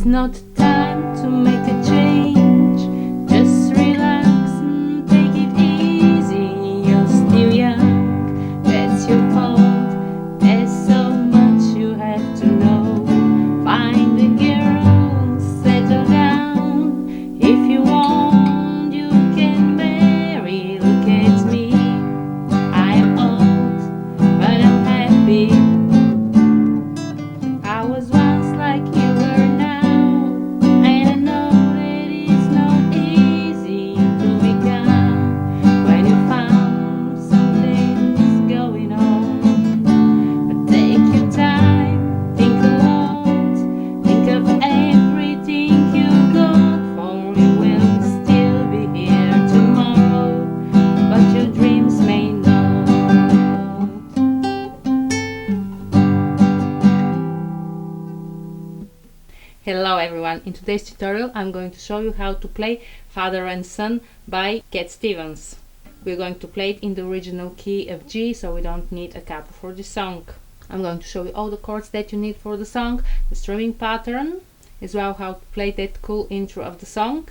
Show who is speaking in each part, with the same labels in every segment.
Speaker 1: not time to make a change. Just relax and take it easy. You're still young, that's your fault. There's so much you have to know. Find a girl, settle down. If you want, you can marry. Look at me, I'm old, but I'm happy. I was once like you were now, and I know that it's not easy to become when you found something's going on. But take your time, think a lot, think of everything you got, for you will still be here tomorrow, but your dreams may not. Hello everyone, in today's tutorial I'm going to show you how to play Father and Son by Cat Stevens. We're going to play it in the original key of G, so we don't need a capo for the song. I'm going to show you all the chords that you need for the song, the strumming pattern, as well how to play that cool intro of the song,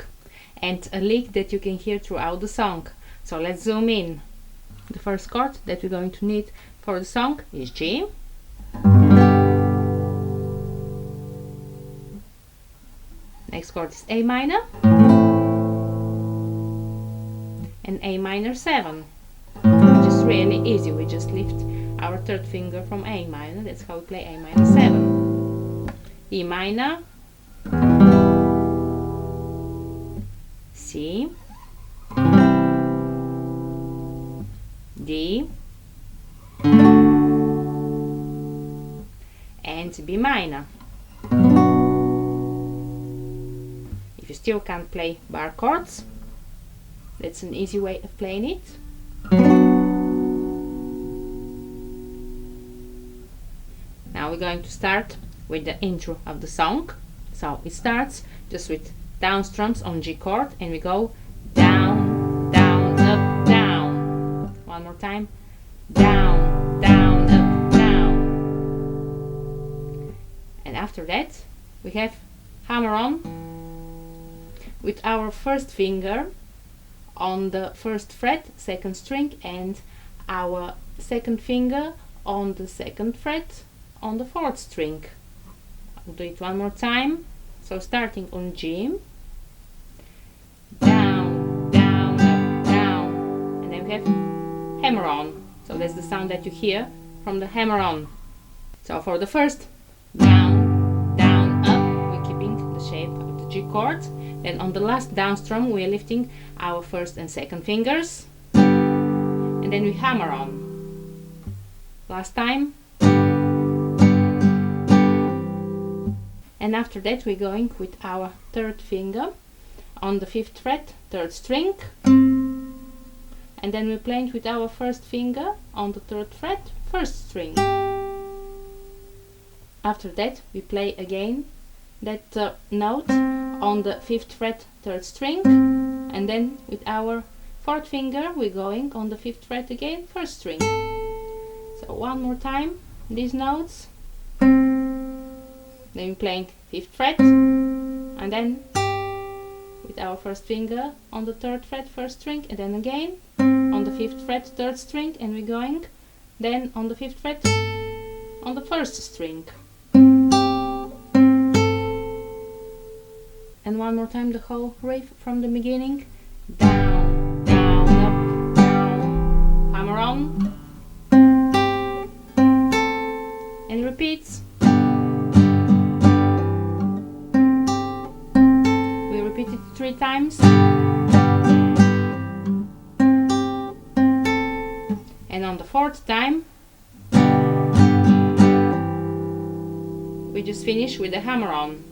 Speaker 1: and a lick that you can hear throughout the song. So let's zoom in. The first chord that we're going to need for the song is G. Next chord is A minor and A minor 7, which is really easy. We just lift our third finger from A minor. That's how we play A minor 7. E minor, C, D, and B minor. If you still can't play bar chords, that's an easy way of playing it. Now we're going to start with the intro of the song. So it starts just with down strums on G chord, and we go down, down, up, down. One more time. Down, down, up, down. And after that we have hammer on with our first finger on the first fret, second string, and our second finger on the second fret on the fourth string. I'll do it one more time. So starting on G, down, down, up, down, and then we have hammer on. So that's the sound that you hear from the hammer on. So for the first down, down, up, we're keeping the shape of the G chord. Then on the last down strum we're lifting our first and second fingers, and then we hammer on. Last time. And after that we're going with our third finger on the 5th fret, 3rd string, and then we're playing with our first finger on the 3rd fret, 1st string. After that we play again that note on the 5th fret, 3rd string, and then with our 4th finger we're going on the 5th fret again, 1st string. So one more time these notes, then we're playing 5th fret, and then with our first finger on the 3rd fret, 1st string, and then again on the 5th fret, 3rd string, and we're going then on the 5th fret on the 1st string. And one more time the whole riff from the beginning. Down, down, up, down, hammer on, and repeats. We repeat it 3 times. And on the 4th time we just finish with the hammer on,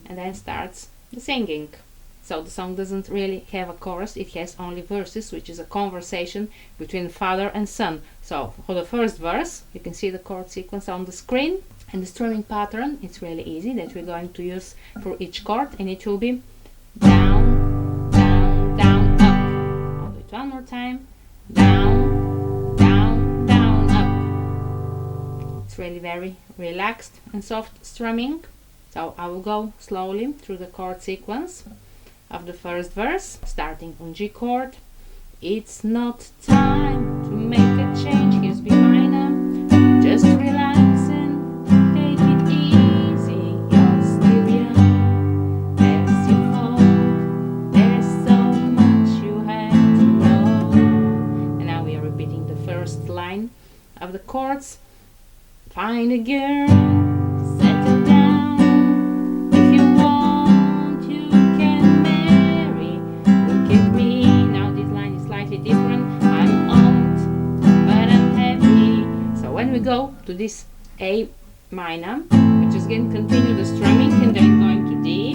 Speaker 1: and then starts the singing. So the song doesn't really have a chorus, it has only verses, which is a conversation between father and son. So for the first verse you can see the chord sequence on the screen, and the strumming pattern, it's really easy, that we're going to use for each chord, and it will be down, down, down, up. I'll do it one more time. Down, down, down, up. It's really very relaxed and soft strumming. So I will go slowly through the chord sequence of the first verse, starting on G chord. It's not time to make a change, here's B minor. Just relax and take it easy, you're still young. As you fall, there's so much you have to know. And now we are repeating the first line of the chords. Find a girl, settle down. If you want, you can marry. Look at me. Now this line is slightly different. I'm old, but I'm happy. So when we go to this A minor, we just again continue the strumming and then going to D.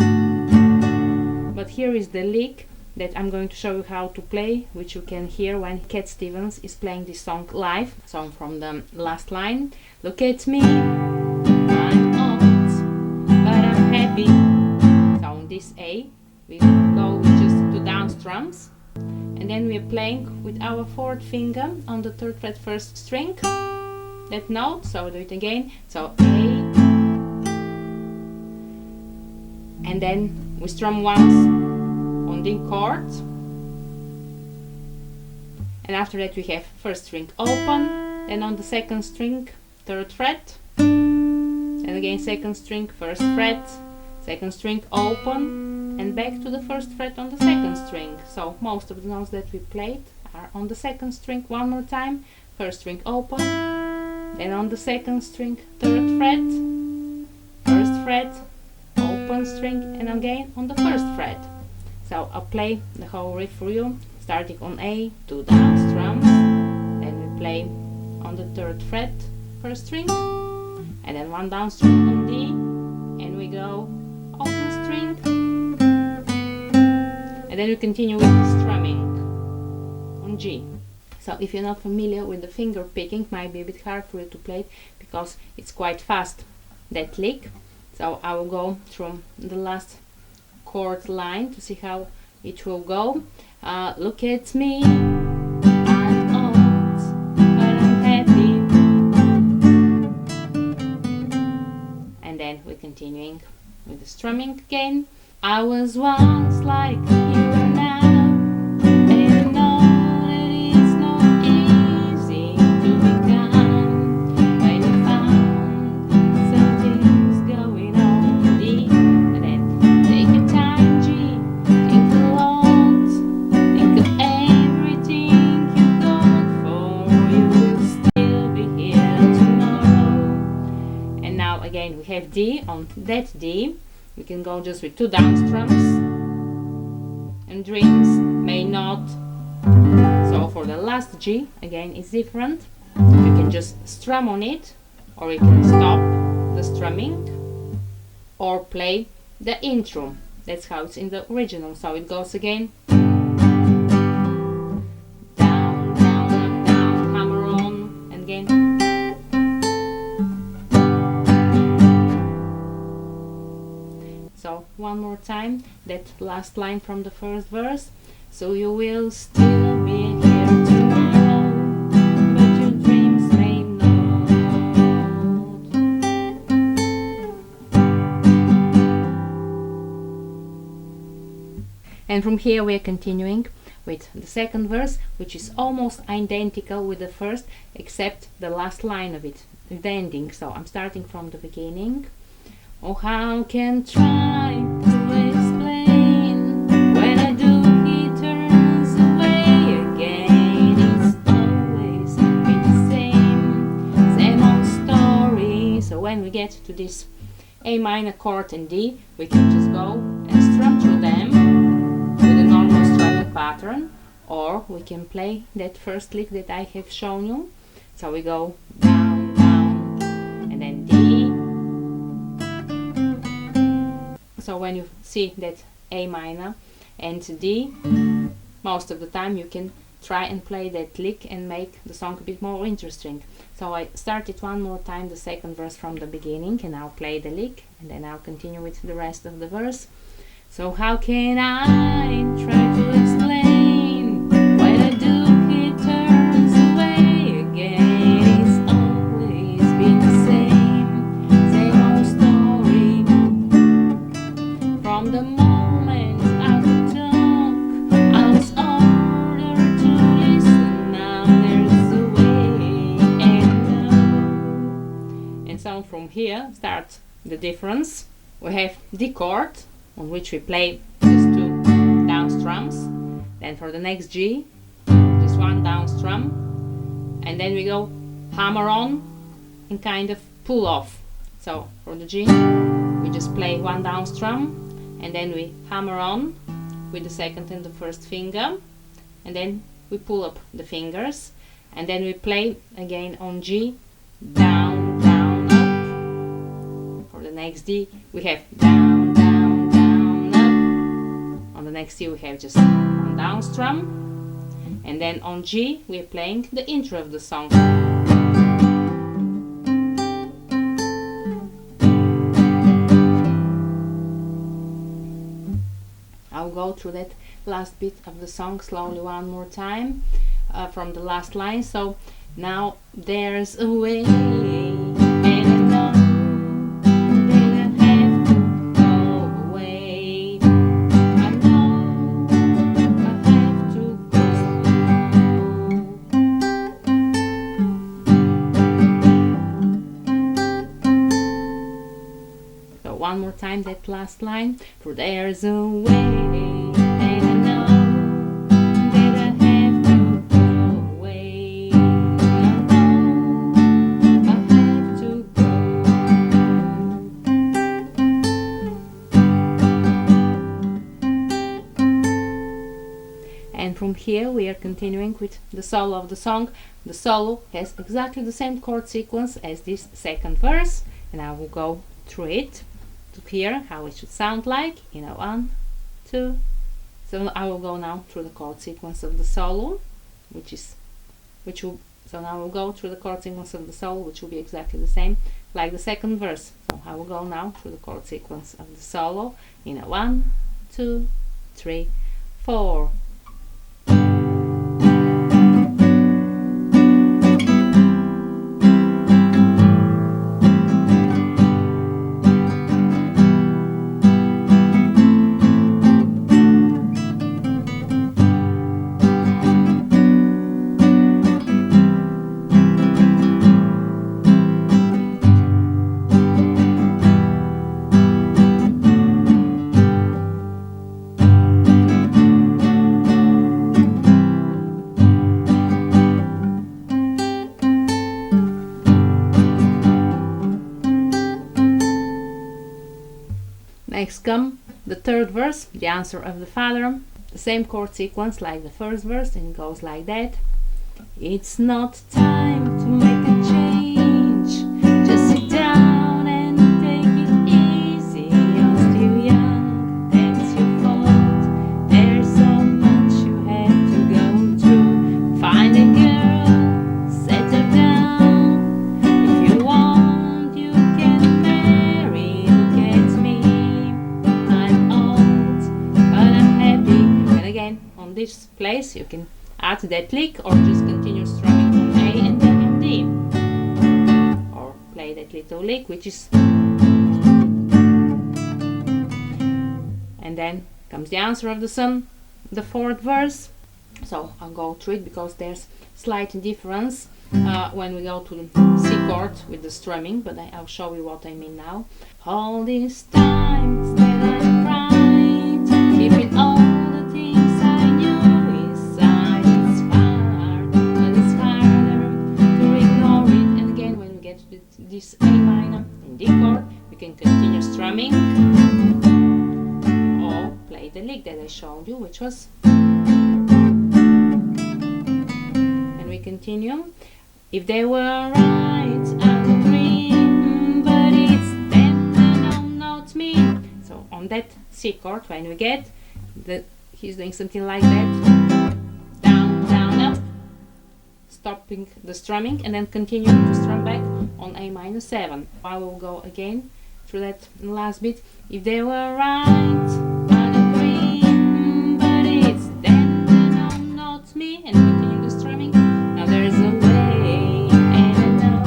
Speaker 1: But here is the lick that I'm going to show you how to play, which you can hear when Cat Stevens is playing this song live. Song from the last line. Look at me, I'm old, but I'm happy. So on this A, we go with just 2 down strums, and then we are playing with our 4th finger on the 3rd fret 1st string, that note. So do it again. So A, and then we strum once on the chord, and after that we have 1st string open, then on the 2nd string 3rd fret, and again 2nd string 1st fret, 2nd string open, and back to the 1st fret on the 2nd string. So most of the notes that we played are on the 2nd string. One more time, 1st string open, then on the 2nd string 3rd fret, 1st fret, open string, and again on the 1st fret. So I'll play the whole riff for you, starting on A, 2 down strums, then we play on the 3rd fret 1st string, and then 1 down strum on D, and we go open string, and then we continue with the strumming on G. So if you're not familiar with the finger picking, it might be a bit hard for you to play it because it's quite fast, that lick. So I will go through the last chord line to see how it will go. Look at me, I'm old, but I'm happy. And then we're continuing with the strumming again. I was once like you are now, and I know that it's not easy to become when you found some things going on deep. And then take your time, G, think a lot, think of everything you've gone for. You will still be here tomorrow. And now again we have D. On that D we can go just with 2 down strums, and dreams may not. So for the last G, again it's different. You can just strum on it, or you can stop the strumming, or play the intro. That's how it's in the original. So it goes again. Down, down, up, down, hammer on, and again. So one more time, that last line from the first verse. So you will still be here tomorrow, but your dreams may not. And from here we are continuing with the second verse, which is almost identical with the first, except the last line of it, the ending. So I'm starting from the beginning. Oh, how can try to explain when I do he turns away again. It's always been the same old story. So when we get to this A minor chord and D, we can just go and strum through them with a normal strumming pattern, or we can play that first lick that I have shown you. So we go down, down, and then D. So when you see that A minor and D, most of the time you can try and play that lick and make the song a bit more interesting. So I started one more time the second verse from the beginning, and I'll play the lick and then I'll continue with the rest of the verse. So how can I try to explain when I do he turns away again. It's always been the same old story. the moment I could talk, I was ordered to listen. Now there's a way and no. And so from here starts the difference. We have D chord on which we play just two down strums. Then for the next G, just one down strum, and then we go hammer on and kind of pull off. So for the G, we just play one down strum, and then we hammer on with the second and the first finger, and then we pull up the fingers, and then we play again on G, down, down, up. For the next D, we have down, down, down, up. On the next D, we have just one down strum. And then on G, we're playing the intro of the song. I'll go through that last bit of the song slowly one more time from the last line. So now there's a way, and I know that I have to go away. I know I have to go. So one more time that last line. For there's a way. And from here we are continuing with the solo of the song. The solo has exactly the same chord sequence as this second verse, and I will go through it to hear how it should sound like. 1, 2. So I will go now through the chord sequence of the solo, so now I will go through the chord sequence of the solo, which will be exactly the same like the second verse. So I will go now through the chord sequence of the solo. 1, 2, 3, 4. Next come the third verse, the answer of the Father. The same chord sequence like the first verse, and it goes like that. It's not time to make a change. Just sit down and take it easy. You're still young, that's your fault. There's so much you have to go through. Find a girl, settle down. If you want, you can marry. Look at me, I'm old, but I'm happy. And again, on this place, you can add that lick or just continue strumming on A and then on D, or play that little lick, which is, and then comes the answer of the Son, the fourth verse. So I'll go through it because there's slight difference when we go to the C chord with the strumming, but I'll show you what I mean now. All these times that I cried, keeping all the things I knew inside, it's hard, but it's harder to ignore it. And again, when we get to this A minor and D chord, we can continue strumming or play the lick that I showed you, which was, and we continue. If they were right, I would agree, but it's them, no, not me. So on that C chord, when we get he's doing something like that, down, down, up, stopping the strumming, and then continuing to strum back on A minor 7. I will go again through that last bit. If they were right, I'd agree, but it's them, no, not me, and continue the strumming. Now there is a way, and I know.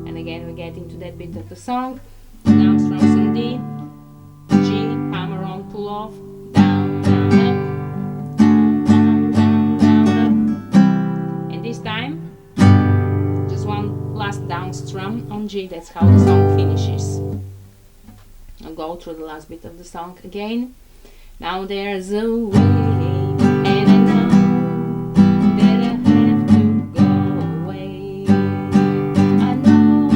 Speaker 1: And again we get into that bit of the song. Down strums on D, G, hammer on G. That's how the song finishes. I'll go through the last bit of the song again. Now there's a way, and I know that I have to go away. I know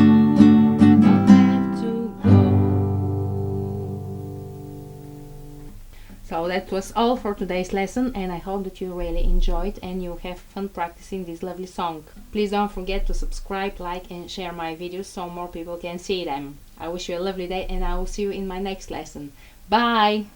Speaker 1: I'll have to go. So that was all for today's lesson, and I hope that you really enjoyed and you have fun practicing this lovely song. Please don't forget to subscribe, like and share my videos so more people can see them. I wish you a lovely day, and I will see you in my next lesson. Bye!